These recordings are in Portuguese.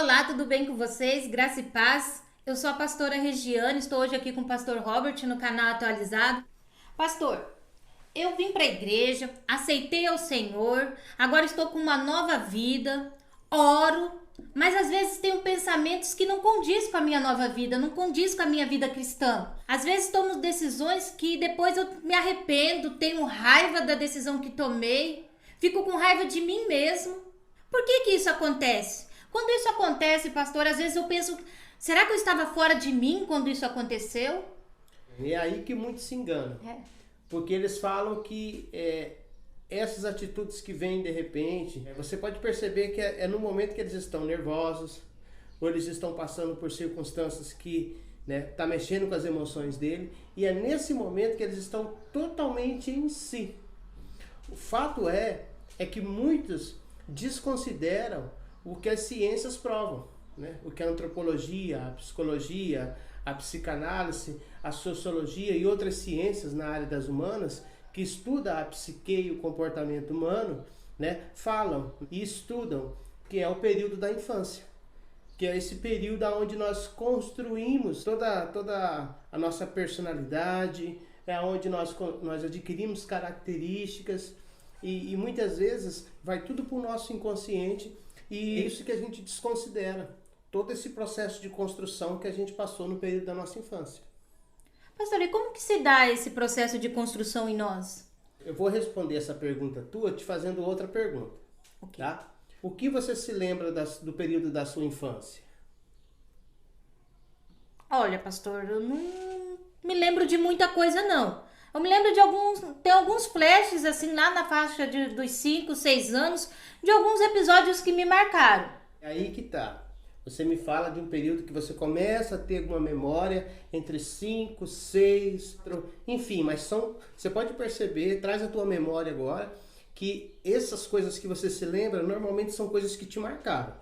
Olá, tudo bem com vocês? Graça e paz. Eu sou a pastora Regiane, estou hoje aqui com o pastor Robert no canal Atualizado. Pastor, eu vim para a igreja, aceitei ao Senhor, agora estou com uma nova vida, oro, mas às vezes tenho pensamentos que não condiz com a minha nova vida, não condiz com a minha vida cristã. Às vezes tomo decisões que depois eu me arrependo, tenho raiva da decisão que tomei, fico com raiva de mim mesmo. Por que isso acontece? Quando isso acontece, pastor, às vezes eu penso, será que eu estava fora de mim quando isso aconteceu? É aí que muitos se enganam. Porque eles falam que essas atitudes que vêm de repente, você pode perceber que é no momento que eles estão nervosos, ou eles estão passando por circunstâncias que tá mexendo com as emoções dele, e é nesse momento que eles estão totalmente em si. O fato é que muitos desconsideram o que as ciências provam, o que a antropologia, a psicologia, a psicanálise, a sociologia e outras ciências na área das humanas que estudam a psique e o comportamento humano, falam e estudam, que é o período da infância, que é esse período onde nós construímos toda a nossa personalidade, é onde nós adquirimos características e muitas vezes vai tudo para o nosso inconsciente. E é isso que a gente desconsidera, todo esse processo de construção que a gente passou no período da nossa infância. Pastor, e como que se dá esse processo de construção em nós? Eu vou responder essa pergunta tua te fazendo outra pergunta. Okay. Tá? O que você se lembra do período da sua infância? Olha, pastor, eu não me lembro de muita coisa, não. Eu me lembro tem alguns flashes, assim, lá na faixa dos 5, 6 anos, de alguns episódios que me marcaram. É aí que tá. Você me fala de um período que você começa a ter alguma memória entre 5, 6, enfim, mas você pode perceber, traz a tua memória agora, que essas coisas que você se lembra, normalmente são coisas que te marcaram.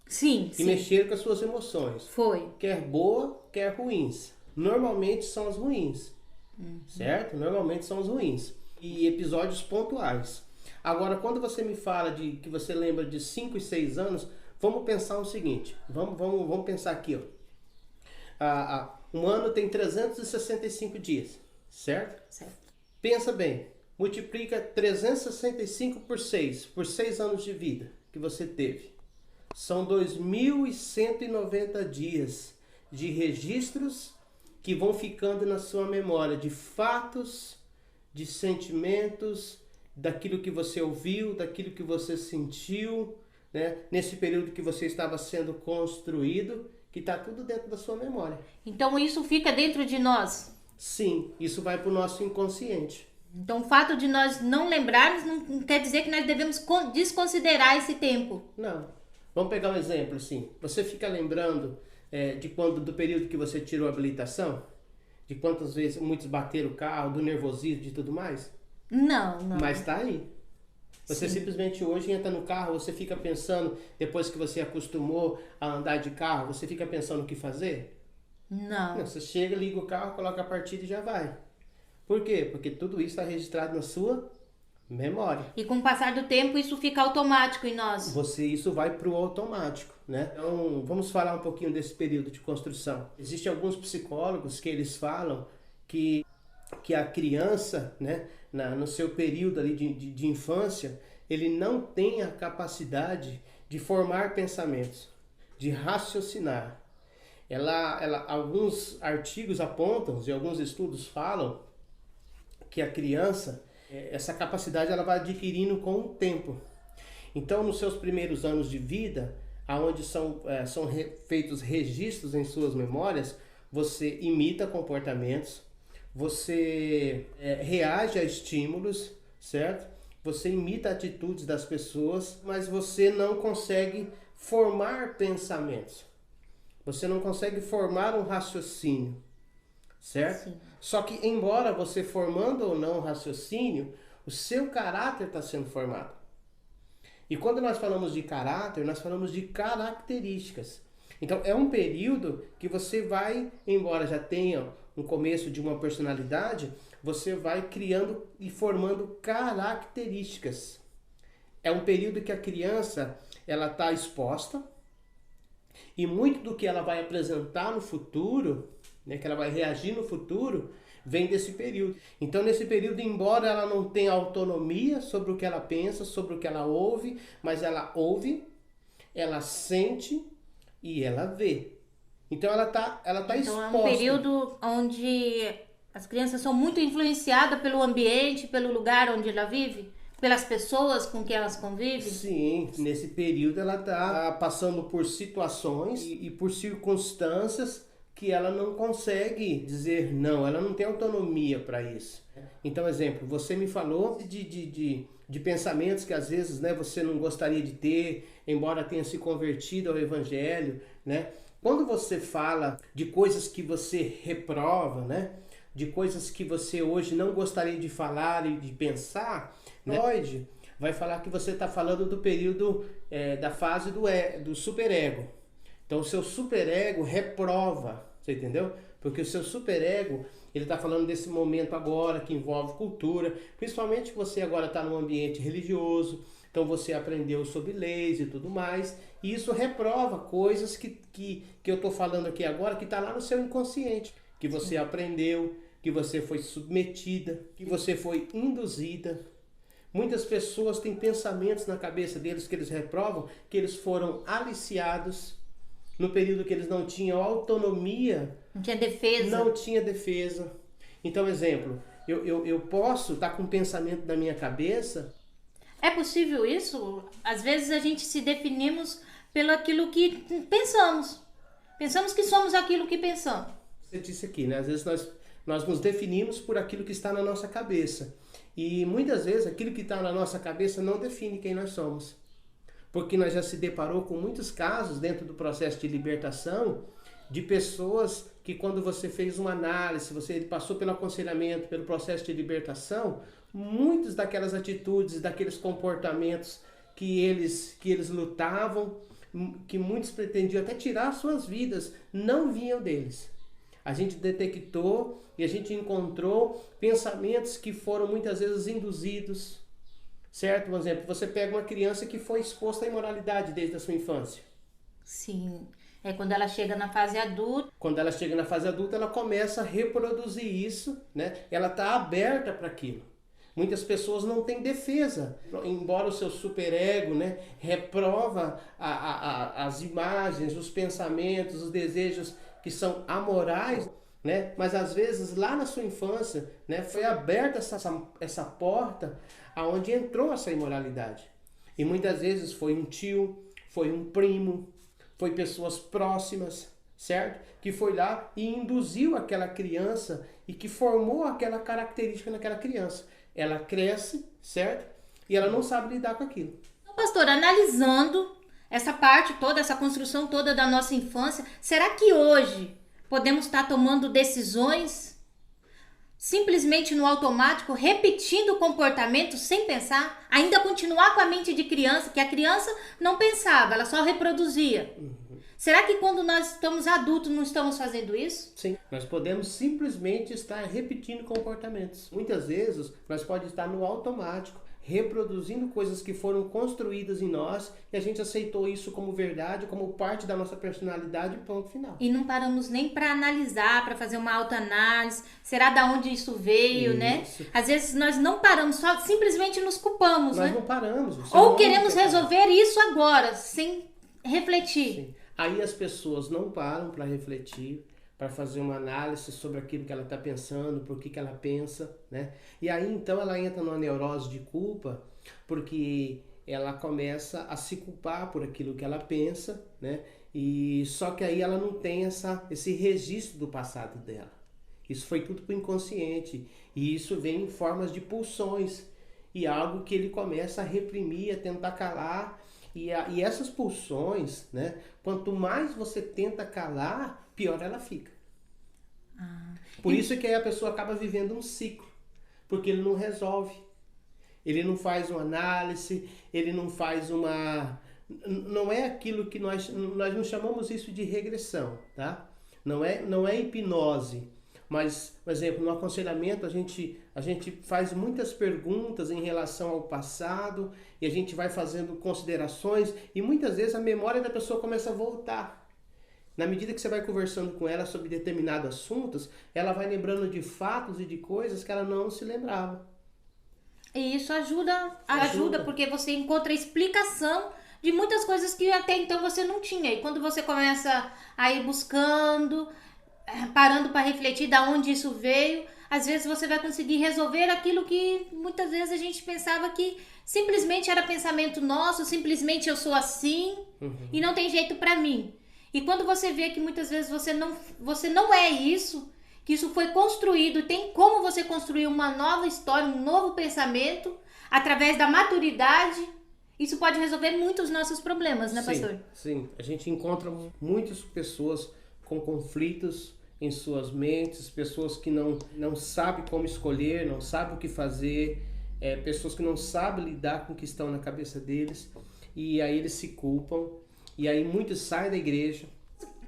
Sim, que mexeram com as suas emoções. Foi. Quer boa, quer ruins. Normalmente são as ruins. Certo? Normalmente são os ruins. E episódios pontuais. Agora, quando você me fala de que você lembra de 5 e 6 anos, vamos pensar o seguinte. Vamos pensar aqui. Um ano tem 365 dias. Certo? Certo. Pensa bem. Multiplica 365 por 6. Por 6 anos de vida que você teve. São 2.190 dias de registros que vão ficando na sua memória de fatos, de sentimentos, daquilo que você ouviu, daquilo que você sentiu, nesse período que você estava sendo construído, que está tudo dentro da sua memória. Então isso fica dentro de nós? Sim, isso vai para o nosso inconsciente. Então o fato de nós não lembrarmos não quer dizer que nós devemos desconsiderar esse tempo. Não. Vamos pegar um exemplo assim. Você fica lembrando do período que você tirou a habilitação? De quantas vezes muitos bateram o carro, do nervosismo e tudo mais? Não. Mas está aí. Você simplesmente hoje entra no carro, você fica pensando, depois que você acostumou a andar de carro, você fica pensando o que fazer? Não. Você chega, liga o carro, coloca a partida e já vai. Por quê? Porque tudo isso está registrado na sua memória. E com o passar do tempo isso fica automático em nós. Isso vai para o automático, Então, vamos falar um pouquinho desse período de construção. Existem alguns psicólogos que eles falam que a criança, no seu período ali de infância, ele não tem a capacidade de formar pensamentos, de raciocinar. Alguns artigos apontam e alguns estudos falam que a criança, essa capacidade ela vai adquirindo com o tempo. Então, nos seus primeiros anos de vida, onde são feitos registros em suas memórias, você imita comportamentos, você reage a estímulos, certo? Você imita atitudes das pessoas, mas você não consegue formar pensamentos. Você não consegue formar um raciocínio. Certo? Sim. Só que, embora você formando ou não raciocínio, o seu caráter está sendo formado. E quando nós falamos de caráter, nós falamos de características. Então, é um período que você vai, embora já tenha um começo de uma personalidade, você vai criando e formando características. É um período que a criança ela está exposta, E muito do que ela vai apresentar no futuro, né, que ela vai reagir no futuro, vem desse período. Então, nesse período, embora ela não tenha autonomia sobre o que ela pensa, sobre o que ela ouve, mas ela ouve, ela sente e ela vê. Então, ela tá Então, exposta. É um período onde as crianças são muito influenciadas pelo ambiente, pelo lugar onde ela vive, pelas pessoas com que elas convivem. Sim, nesse período ela está passando por situações e por circunstâncias que ela não consegue dizer não, ela não tem autonomia para isso. Então, exemplo, você me falou de pensamentos que às vezes, né, você não gostaria de ter, embora tenha se convertido ao Evangelho, né? Quando você fala de coisas que você reprova, né, de coisas que você hoje não gostaria de falar e de pensar, Freud vai falar que você está falando do período da fase do superego. Então o seu superego reprova, você entendeu? Porque o seu superego, ele está falando desse momento agora que envolve cultura, principalmente você agora está num ambiente religioso, então você aprendeu sobre leis e tudo mais, e isso reprova coisas que eu estou falando aqui agora, que está lá no seu inconsciente, que você aprendeu, que você foi submetida, que você foi induzida. Muitas pessoas têm pensamentos na cabeça deles que eles reprovam, que eles foram aliciados no período que eles não tinham autonomia. Não tinha defesa. Não tinha defesa. Então, exemplo, eu posso estar com um pensamento na minha cabeça. É possível isso? Às vezes a gente se definimos pelo aquilo que pensamos. Pensamos que somos aquilo que pensamos. Você disse aqui, né? Às vezes nós nos definimos por aquilo que está na nossa cabeça. E muitas vezes aquilo que está na nossa cabeça não define quem nós somos. Porque nós já se deparou com muitos casos dentro do processo de libertação de pessoas que quando você fez uma análise, você passou pelo aconselhamento, pelo processo de libertação, muitas daquelas atitudes, daqueles comportamentos que eles lutavam, que muitos pretendiam até tirar suas vidas, não vinham deles. A gente detectou e a gente encontrou pensamentos que foram muitas vezes induzidos, certo? Por exemplo, você pega uma criança que foi exposta à imoralidade desde a sua infância. Sim, quando ela chega na fase adulta. Quando ela chega na fase adulta, ela começa a reproduzir isso, né? Ela está aberta para aquilo. Muitas pessoas não têm defesa, embora o seu superego, né, reprova as imagens, os pensamentos, os desejos que são amorais, né? Mas às vezes lá na sua infância, né, foi aberta essa porta aonde entrou essa imoralidade. E muitas vezes foi um tio, foi um primo, foi pessoas próximas, certo? Que foi lá e induziu aquela criança e que formou aquela característica naquela criança. Ela cresce, certo? E ela não sabe lidar com aquilo. Então, pastor, analisando essa parte toda, essa construção toda da nossa infância, será que hoje podemos estar tomando decisões simplesmente no automático, repetindo o comportamento sem pensar? Ainda continuar com a mente de criança, que a criança não pensava, ela só reproduzia. Será que quando nós estamos adultos não estamos fazendo isso? Sim, nós podemos simplesmente estar repetindo comportamentos. Muitas vezes nós podemos estar no automático, reproduzindo coisas que foram construídas em nós e a gente aceitou isso como verdade, como parte da nossa personalidade, ponto final. E não paramos nem para analisar, para fazer uma autoanálise. Será da onde isso veio, né? Às vezes nós não paramos, só simplesmente nos culpamos, nós né? não paramos. Ou queremos resolver isso agora, sem refletir. Sim. Aí as pessoas não param para refletir, para fazer uma análise sobre aquilo que ela está pensando, por que ela pensa, né? E aí então ela entra numa neurose de culpa, porque ela começa a se culpar por aquilo que ela pensa, né? E só que aí ela não tem esse registro do passado dela. Isso foi tudo para o inconsciente e isso vem em formas de pulsões e algo que ele começa a reprimir, a tentar calar. E essas pulsões, né? Quanto mais você tenta calar, pior ela fica. Por isso que aí a pessoa acaba vivendo um ciclo. Porque ele não resolve. Ele não faz uma análise, ele não faz uma... Não é aquilo que nós não chamamos isso de regressão, tá? Não é hipnose. Mas, por exemplo, no aconselhamento a gente faz muitas perguntas em relação ao passado e a gente vai fazendo considerações e muitas vezes a memória da pessoa começa a voltar. Na medida que você vai conversando com ela sobre determinados assuntos, ela vai lembrando de fatos e de coisas que ela não se lembrava. E isso ajuda porque você encontra explicação de muitas coisas que até então você não tinha. E quando você começa a ir buscando, parando para refletir de onde isso veio, às vezes você vai conseguir resolver aquilo que muitas vezes a gente pensava que simplesmente era pensamento nosso, simplesmente eu sou assim e não tem jeito para mim. E quando você vê que muitas vezes você não é isso, que isso foi construído, tem como você construir uma nova história, um novo pensamento, através da maturidade, isso pode resolver muitos nossos problemas, né, pastor? Sim, a gente encontra muitas pessoas com conflitos em suas mentes, pessoas que não sabem como escolher, não sabem o que fazer, pessoas que não sabem lidar com o que estão na cabeça deles, e aí eles se culpam, e aí muitos saem da igreja.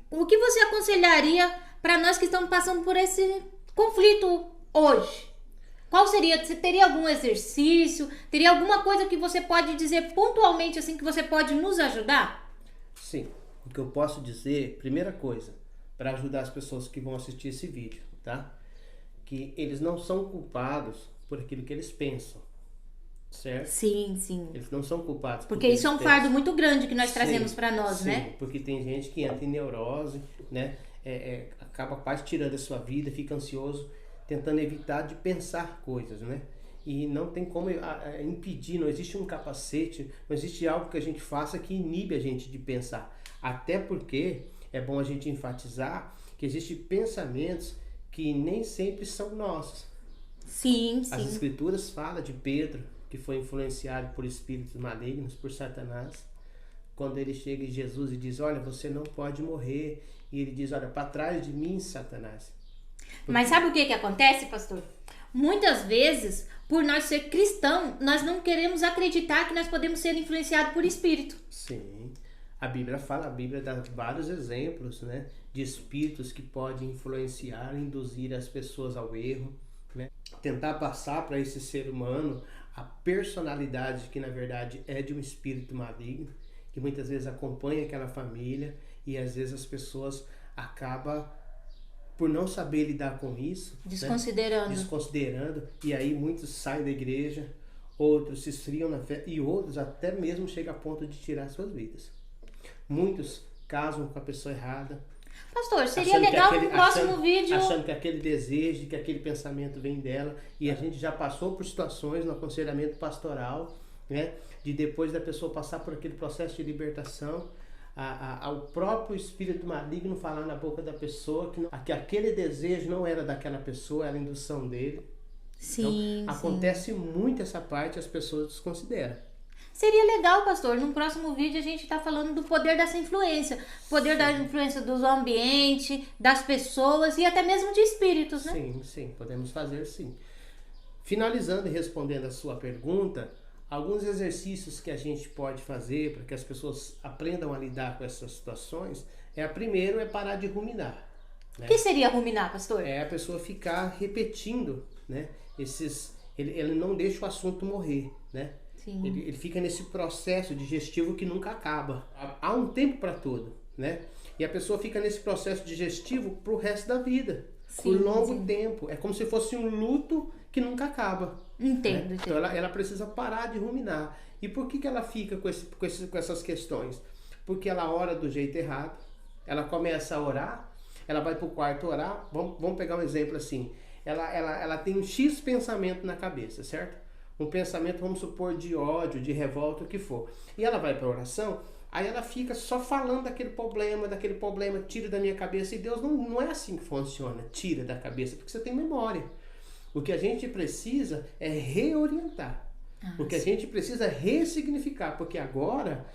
O que você aconselharia para nós que estamos passando por esse conflito hoje? Qual seria? Você teria algum exercício? Teria alguma coisa que você pode dizer pontualmente assim que você pode nos ajudar? Sim, o que eu posso dizer, primeira coisa, para ajudar as pessoas que vão assistir esse vídeo, tá? Que eles não são culpados por aquilo que eles pensam, certo? Sim, sim. Eles não são culpados. Porque isso é um fardo muito grande que nós trazemos para nós, sim, né? Porque tem gente que entra em neurose, né? Acaba quase tirando a sua vida, fica ansioso, tentando evitar de pensar coisas, né? E não tem como impedir, não existe um capacete, não existe algo que a gente faça que inibe a gente de pensar. Até porque é bom a gente enfatizar que existem pensamentos que nem sempre são nossos. Sim, sim. As escrituras falam de Pedro, que foi influenciado por espíritos malignos, por Satanás. Quando ele chega em Jesus e diz, olha, você não pode morrer. E ele diz, olha, para trás de mim, Satanás. Mas sabe o que acontece, pastor? Muitas vezes, por nós ser cristão, nós não queremos acreditar que nós podemos ser influenciados por espírito. Sim. A Bíblia dá vários exemplos, né, de espíritos que podem influenciar, induzir as pessoas ao erro, né? Tentar passar para esse ser humano a personalidade que na verdade é de um espírito maligno, que muitas vezes acompanha aquela família e às vezes as pessoas acabam por não saber lidar com isso, desconsiderando, né? Desconsiderando, e aí muitos saem da igreja, outros se esfriam na fé e outros até mesmo chegam a ponto de tirar suas vidas. Muitos casam com a pessoa errada. Pastor, seria legal no próximo vídeo... Achando que aquele desejo, que aquele pensamento vem dela. E a gente já passou por situações no aconselhamento pastoral, né? De depois da pessoa passar por aquele processo de libertação, ao próprio espírito maligno falar na boca da pessoa que aquele desejo não era daquela pessoa, era a indução dele. Sim, então, acontece muito essa parte, as pessoas desconsideram. Seria legal, pastor, no próximo vídeo a gente tá falando do poder dessa influência. Poder da influência do ambiente, das pessoas e até mesmo de espíritos, né? Sim, podemos fazer sim. Finalizando e respondendo a sua pergunta, alguns exercícios que a gente pode fazer para que as pessoas aprendam a lidar com essas situações, primeiro é parar de ruminar. Né? O que seria ruminar, pastor? É a pessoa ficar repetindo, né? Ele não deixa o assunto morrer, né? Ele fica nesse processo digestivo que nunca acaba. Há um tempo para tudo, né? E a pessoa fica nesse processo digestivo pro resto da vida. Por longo tempo. É como se fosse um luto que nunca acaba. Entendo. Né? Então ela precisa parar de ruminar. E por que ela fica com essas questões? Porque ela ora do jeito errado. Ela começa a orar. Ela vai pro quarto orar. Vamos pegar um exemplo assim. Ela tem um X pensamento na cabeça, certo? Um pensamento, vamos supor, de ódio, de revolta, o que for. E ela vai para a oração, aí ela fica só falando daquele problema, tira da minha cabeça. E Deus não é assim que funciona, tira da cabeça, porque você tem memória. O que a gente precisa é reorientar. O que a gente precisa é ressignificar, porque agora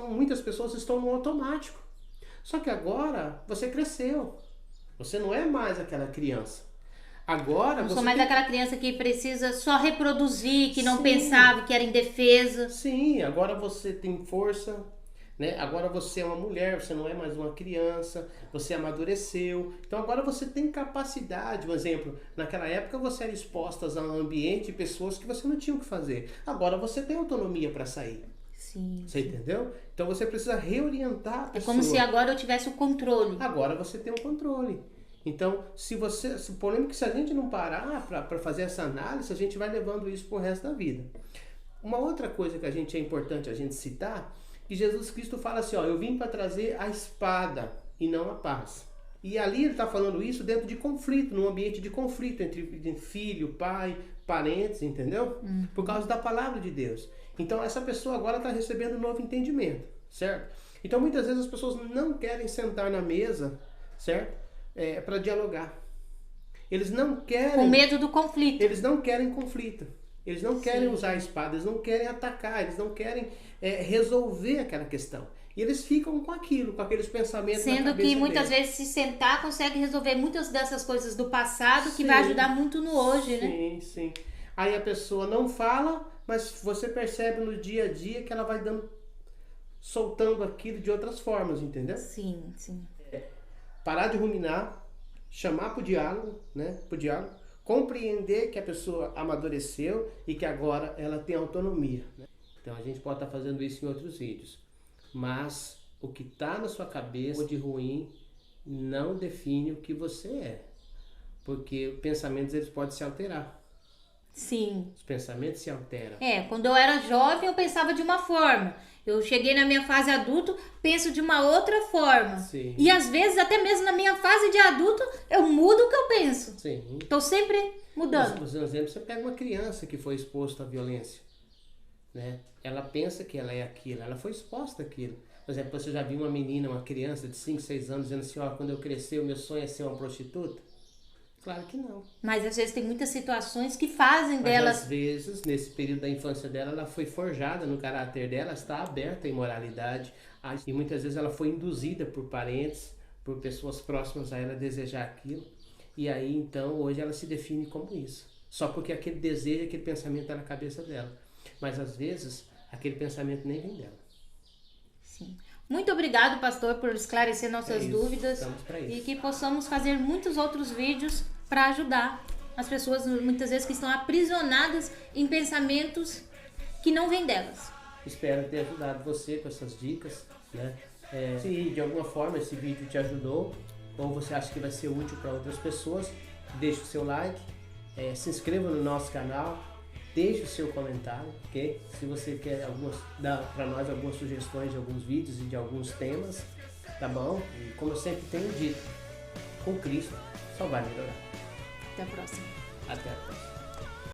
muitas pessoas estão no automático. Só que agora você cresceu. Você não é mais aquela criança. Agora, não sou mais aquela criança que precisa só reproduzir, que não pensava, que era indefesa. Sim, agora você tem força, né? Agora você é uma mulher, você não é mais uma criança, você amadureceu. Então agora você tem capacidade. Um exemplo, naquela época você era exposta a um ambiente e pessoas que você não tinha o que fazer. Agora você tem autonomia para sair. Sim. Você entendeu? Então você precisa reorientar a pessoa. É como se agora eu tivesse o controle. Agora você tem um controle. Então, o problema é que se a gente não parar para fazer essa análise, a gente vai levando isso pro resto da vida. Uma outra coisa que é importante a gente citar, que Jesus Cristo fala assim, ó, eu vim para trazer a espada e não a paz. E ali ele está falando isso dentro de conflito, num ambiente de conflito entre filho, pai, parentes, entendeu? Por causa da palavra de Deus. Então essa pessoa agora está recebendo um novo entendimento, certo? Então muitas vezes as pessoas não querem sentar na mesa, certo? Para dialogar. Eles não querem... Com medo do conflito. Eles não querem conflito. Eles não querem usar a espada, eles não querem atacar, eles não querem resolver aquela questão. E eles ficam com aquilo, com aqueles pensamentos na cabeça Sendo que muitas deles. vezes se sentar consegue resolver muitas dessas coisas do passado, Sim, que vai ajudar muito no hoje, né? Sim, sim. Aí a pessoa não fala, mas você percebe no dia a dia que ela vai soltando aquilo de outras formas, entendeu? Sim, sim. Parar de ruminar, chamar pro diálogo, né? Pro diálogo, compreender que a pessoa amadureceu e que agora ela tem autonomia, né? Então a gente pode estar fazendo isso em outros vídeos. Mas o que está na sua cabeça de ruim não define o que você é. Porque os pensamentos eles podem se alterar. Sim. Os pensamentos se alteram. Quando eu era jovem eu pensava de uma forma. Eu cheguei na minha fase adulto, penso de uma outra forma. Sim. E às vezes, até mesmo na minha fase de adulto, eu mudo o que eu penso. Sim. Estou sempre mudando. Por exemplo, você pega uma criança que foi exposta à violência, né? Ela pensa que ela é aquilo, ela foi exposta àquilo. Por exemplo, você já viu uma menina, uma criança de 5, 6 anos dizendo assim, ó, quando eu crescer o meu sonho é ser uma prostituta? Claro que não. Mas às vezes tem muitas situações que fazem Mas delas... às vezes, nesse período da infância dela, ela foi forjada no caráter dela, está aberta à imoralidade. E muitas vezes ela foi induzida por parentes, por pessoas próximas a ela desejar aquilo. E aí, então, hoje ela se define como isso. Só porque aquele desejo, aquele pensamento está na cabeça dela. Mas às vezes, aquele pensamento nem vem dela. Sim. Muito obrigado, pastor, por esclarecer nossas dúvidas. Estamos para isso. E que possamos fazer muitos outros vídeos para ajudar as pessoas, muitas vezes, que estão aprisionadas em pensamentos que não vêm delas. Espero ter ajudado você com essas dicas, né? Se de alguma forma esse vídeo te ajudou, ou você acha que vai ser útil para outras pessoas, deixe o seu like, se inscreva no nosso canal, deixe o seu comentário, ok? Se você quer dar para nós algumas sugestões de alguns vídeos e de alguns temas, tá bom? E como eu sempre tenho dito, com Cristo só vai melhorar. Até a próxima. Até a próxima.